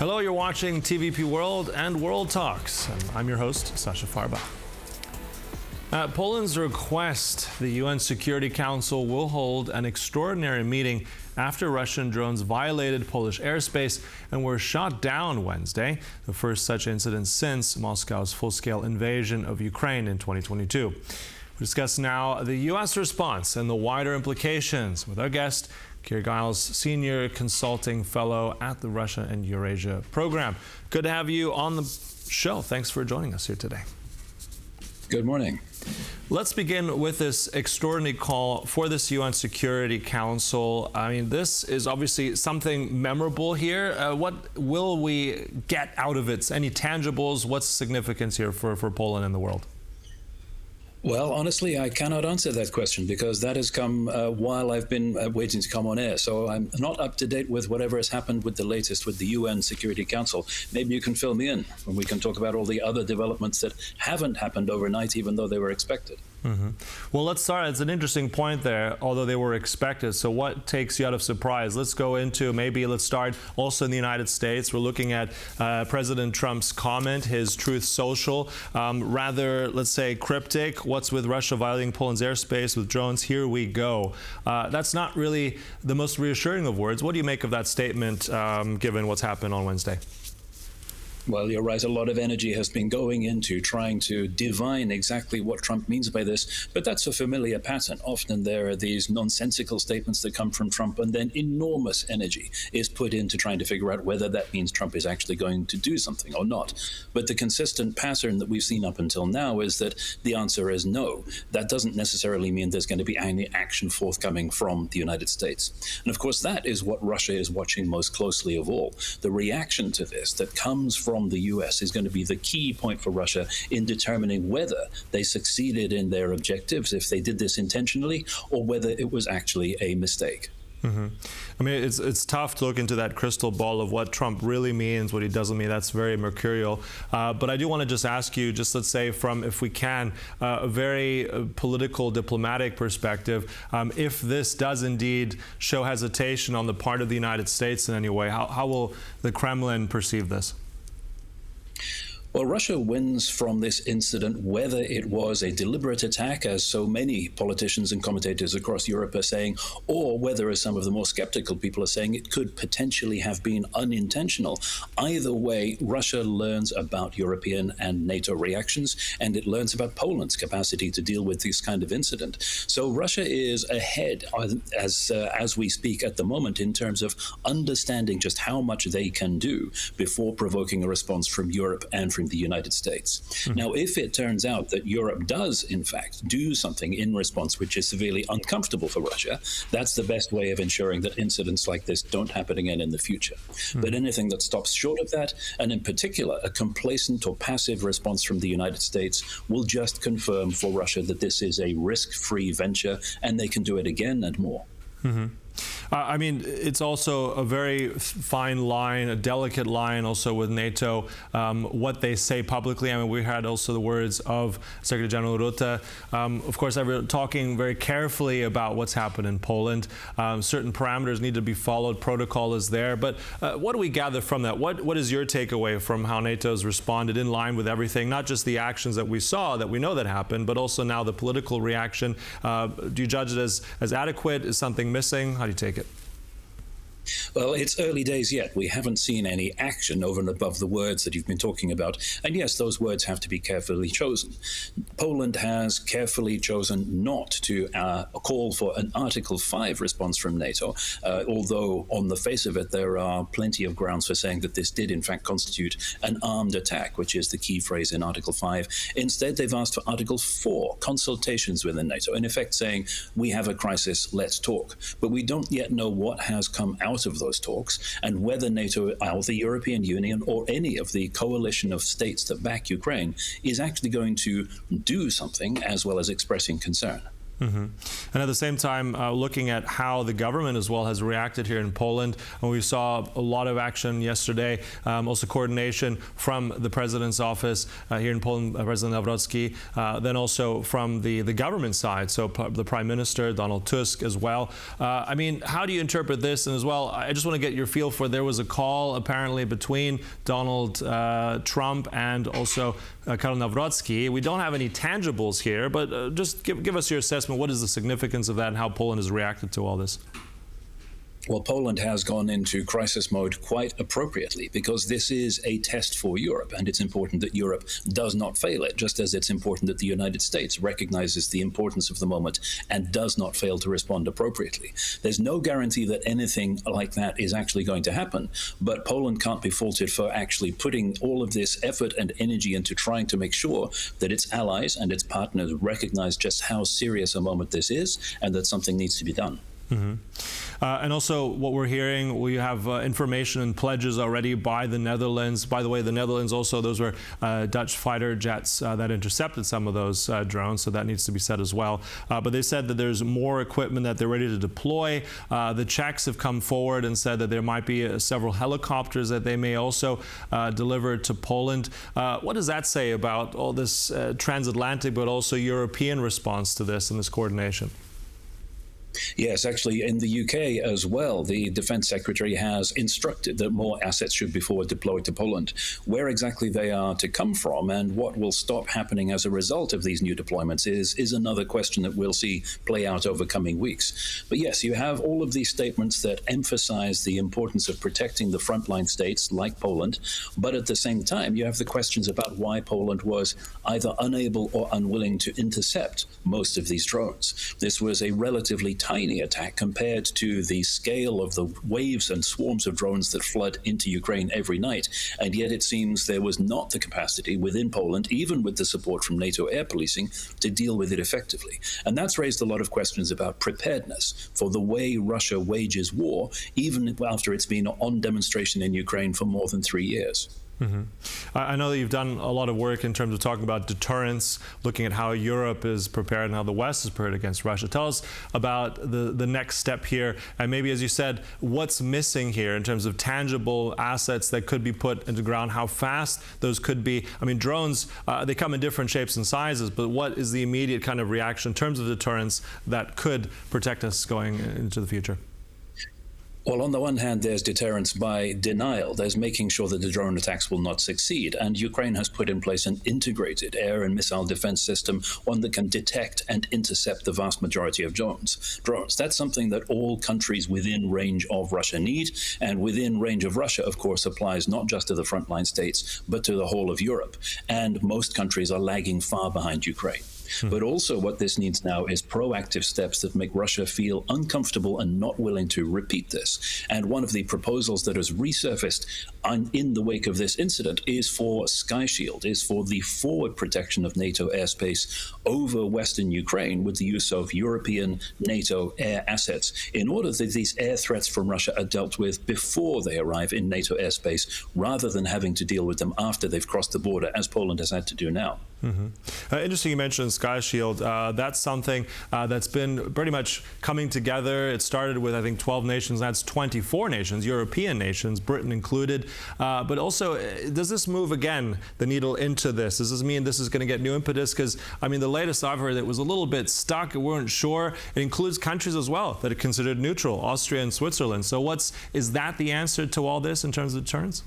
Hello, you're watching TVP World and World Talks, and I'm your host, Sasha Farba. At Poland's request, the UN Security Council will hold an extraordinary meeting after Russian drones violated Polish airspace and were shot down Wednesday, the first such incident since Moscow's full-scale invasion of Ukraine in 2022. We discuss now the U.S. response and the wider implications with our guest, Keir, Giles, Senior Consulting Fellow at the Russia and Eurasia Program. Good to have you on the show. Thanks for joining us here today. Good morning. Let's begin with this extraordinary call for this UN Security Council. I mean, this is obviously something memorable here. What will we get out of it? Any tangibles? What's the significance here for Poland and the world? Well, honestly, I cannot answer that question because that has come while I've been waiting to come on air. So I'm not up to date with whatever has happened with the latest with the UN Security Council. Maybe you can fill me in and we can talk about all the other developments that haven't happened overnight, even though they were expected. Mm-hmm. Well, let's start. It's an interesting point there, although they were expected. So what takes you out of surprise? Let's go into, let's start also in the United States. We're looking at President Trump's comment, his Truth Social, rather, let's say, cryptic. What's with Russia violating Poland's airspace with drones? Here we go. That's not really the most reassuring of words. What do you make of that statement, given what's happened on Wednesday? Well, you're right. A lot of energy has been going into trying to divine exactly what Trump means by this. But that's a familiar pattern. Often there are these nonsensical statements that come from Trump, and then enormous energy is put into trying to figure out whether that means Trump is actually going to do something or not. But the consistent pattern that we've seen up until now is that the answer is no. That doesn't necessarily mean there's going to be any action forthcoming from the United States. And of course, that is what Russia is watching most closely of all. The reaction to this that comes from the US is going to be the key point for Russia in determining whether they succeeded in their objectives, if they did this intentionally, or whether it was actually a mistake. Mm-hmm. I mean, it's tough to look into that crystal ball of what Trump really means, what he doesn't mean. That's very mercurial. But I do want to just ask you, just let's say from, if we can, a very political, diplomatic perspective, if this does indeed show hesitation on the part of the United States in any way, how will the Kremlin perceive this? Well, Russia wins from this incident whether it was a deliberate attack, as so many politicians and commentators across Europe are saying, or whether, as some of the more skeptical people are saying, it could potentially have been unintentional. Either way, Russia learns about European and NATO reactions, and it learns about Poland's capacity to deal with this kind of incident. So Russia is ahead, as we speak at the moment, in terms of understanding just how much they can do before provoking a response from Europe and from the United States. Mm-hmm. Now, if it turns out that Europe does, in fact, do something in response which is severely uncomfortable for Russia, that's the best way of ensuring that incidents like this don't happen again in the future. Mm-hmm. But anything that stops short of that, and in particular, a complacent or passive response from the United States, will just confirm for Russia that this is a risk-free venture and they can do it again and more. Mm-hmm. I mean, it's also a very fine line, a delicate line also with NATO, what they say publicly. I mean, we had also the words of Secretary General Rutte. Of course, they're talking very carefully about what's happened in Poland. Certain parameters need to be followed. Protocol is there. But what do we gather from that? What is your takeaway from how NATO has responded in line with everything, not just the actions that we saw, that we know that happened, but also now the political reaction? Do you judge it as adequate? Is something missing? How do you take it? Well, it's early days yet. We haven't seen any action over and above the words that you've been talking about. And yes, those words have to be carefully chosen. Poland has carefully chosen not to call for an Article 5 response from NATO, although on the face of it, there are plenty of grounds for saying that this did in fact constitute an armed attack, which is the key phrase in Article 5. Instead, they've asked for Article 4, consultations within NATO, in effect saying, we have a crisis, let's talk. But we don't yet know what has come out of those talks and whether NATO, or the European Union, or any of the coalition of states that back Ukraine is actually going to do something as well as expressing concern. And at the same time, looking at how the government as well has reacted here in Poland, and we saw a lot of action yesterday, also coordination from the president's office here in Poland, President Nawrocki, then also from the government side, so the Prime Minister, Donald Tusk as well. I mean, how do you interpret this? And as well, I just want to get your feel for, there was a call apparently between Donald Trump and also Karol Nawrocki. We don't have any tangibles here, but just give us your assessment. What is the significance of that and how Poland has reacted to all this? Well, Poland has gone into crisis mode quite appropriately because this is a test for Europe, and it's important that Europe does not fail it, just as it's important that the United States recognizes the importance of the moment and does not fail to respond appropriately. There's no guarantee that anything like that is actually going to happen, but Poland can't be faulted for actually putting all of this effort and energy into trying to make sure that its allies and its partners recognize just how serious a moment this is and that something needs to be done. And also what we're hearing, we have information and pledges already by the Netherlands. By the way, the Netherlands also, those were Dutch fighter jets that intercepted some of those drones, so that needs to be said as well. But they said that there's more equipment that they're ready to deploy. The Czechs have come forward and said that there might be several helicopters that they may also deliver to Poland. What does that say about all this transatlantic but also European response to this and this coordination? Yes, actually, in the UK as well, the Defense Secretary has instructed that more assets should be forward deployed to Poland. Where exactly they are to come from and what will stop happening as a result of these new deployments is another question that we'll see play out over coming weeks. But yes, you have all of these statements that emphasize the importance of protecting the frontline states like Poland, but at the same time, you have the questions about why Poland was either unable or unwilling to intercept most of these drones. This was a relatively tiny attack compared to the scale of the waves and swarms of drones that flood into Ukraine every night. And yet it seems there was not the capacity within Poland, even with the support from NATO air policing, to deal with it effectively. And that's raised a lot of questions about preparedness for the way Russia wages war, even after it's been on demonstration in Ukraine for more than 3 years. I know that you've done a lot of work in terms of talking about deterrence, looking at how Europe is prepared and how the West is prepared against Russia. Tell us about the next step here, and maybe, as you said, what's missing here in terms of tangible assets that could be put into ground, how fast those could be. I mean, drones, they come in different shapes and sizes, but what is the immediate kind of reaction in terms of deterrence that could protect us going into the future? Well, on the one hand, there's deterrence by denial. There's making sure that the drone attacks will not succeed. And Ukraine has put in place an integrated air and missile defense system, one that can detect and intercept the vast majority of drones. That's something that all countries within range of Russia need. And within range of Russia, of course, applies not just to the frontline states, but to the whole of Europe. And most countries are lagging far behind Ukraine. But also what this needs now is proactive steps that make Russia feel uncomfortable and not willing to repeat this. And one of the proposals that has resurfaced in the wake of this incident is for Sky Shield, is for the forward protection of NATO airspace over Western Ukraine with the use of European NATO air assets in order that these air threats from Russia are dealt with before they arrive in NATO airspace rather than having to deal with them after they've crossed the border, as Poland has had to do now. Interesting you mentioned Sky Shield. That's something that's been pretty much coming together. It started with, I think, 12 nations. That's 24 nations, European nations, Britain included. But also, does this move, again, the needle into this? Does this mean this is going to get new impetus? Because, I mean, the latest I've heard, it was a little bit stuck. We weren't sure. It includes countries as well that are considered neutral, Austria and Switzerland. So is that the answer to all this in terms of deterrence?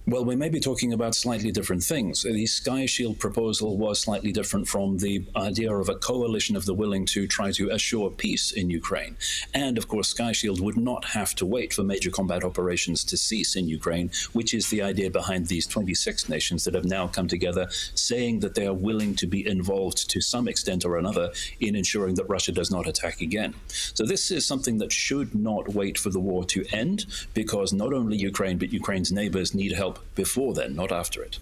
Well, we may be talking about slightly different things. The Sky Shield proposal was slightly different from the idea of a coalition of the willing to try to assure peace in Ukraine. And, of course, Sky Shield would not have to wait for major combat operations to cease in Ukraine, which is the idea behind these 26 nations that have now come together, saying that they are willing to be involved to some extent or another in ensuring that Russia does not attack again. So this is something that should not wait for the war to end, because not only Ukraine, but Ukraine's neighbors need help before then, not after it.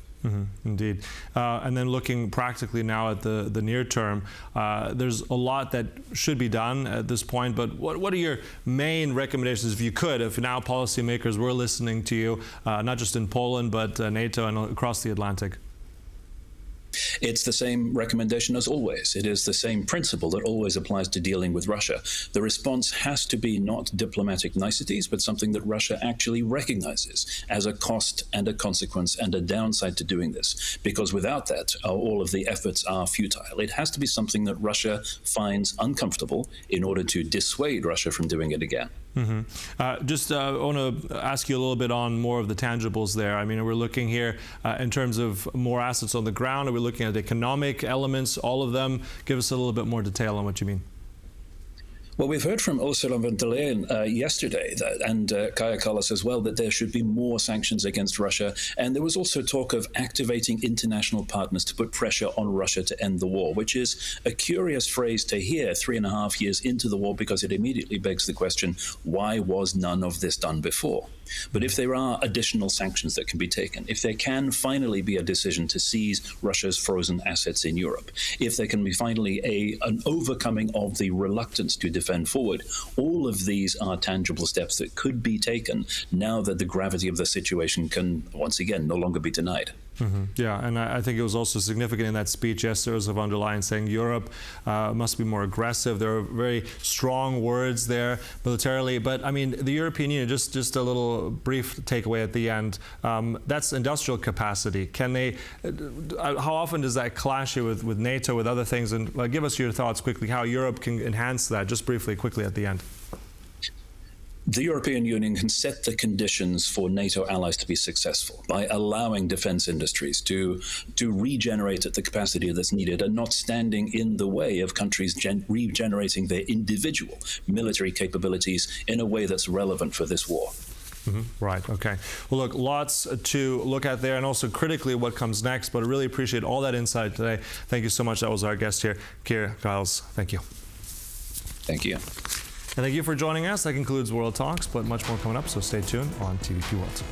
Indeed. And then looking practically now at the near term, there's a lot that should be done at this point, but what are your main recommendations, if you could, if now policymakers were listening to you, not just in Poland, but NATO and across the Atlantic? It's the same recommendation as always. It is the same principle that always applies to dealing with Russia. The response has to be not diplomatic niceties, but something that Russia actually recognizes as a cost and a consequence and a downside to doing this. Because without that, all of the efforts are futile. It has to be something that Russia finds uncomfortable in order to dissuade Russia from doing it again. I want to ask you a little bit on more of the tangibles there. I mean, we're looking here in terms of more assets on the ground. Are we looking at economic elements, all of them? Give us a little bit more detail on what you mean. Well, we've heard from Ursula von der Leyen yesterday and Keir as well that there should be more sanctions against Russia. And there was also talk of activating international partners to put pressure on Russia to end the war, which is a curious phrase to hear 3.5 years into the war, because it immediately begs the question, why was none of this done before? But if there are additional sanctions that can be taken, if there can finally be a decision to seize Russia's frozen assets in Europe, if there can be finally an overcoming of the reluctance to defend forward, all of these are tangible steps that could be taken now that the gravity of the situation can, once again, no longer be denied. Yeah, and I think it was also significant in that speech yesterday, Ursula von der Leyen saying Europe must be more aggressive. There are very strong words there militarily, but I mean, the European Union, just a little brief takeaway at the end, that's industrial capacity. Can they, how often does that clash with NATO, with other things? And give us your thoughts quickly, how Europe can enhance that, just briefly, quickly at the end. The European Union can set the conditions for NATO allies to be successful by allowing defense industries to regenerate at the capacity that's needed and not standing in the way of countries regenerating their individual military capabilities in a way that's relevant for this war. Right, okay. Well, look, lots to look at there, and also critically what comes next, but I really appreciate all that insight today. Thank you so much. That was our guest here, Keir, Giles. Thank you. Thank you. And thank you for joining us. That concludes World Talks, but much more coming up, so stay tuned on TVP World.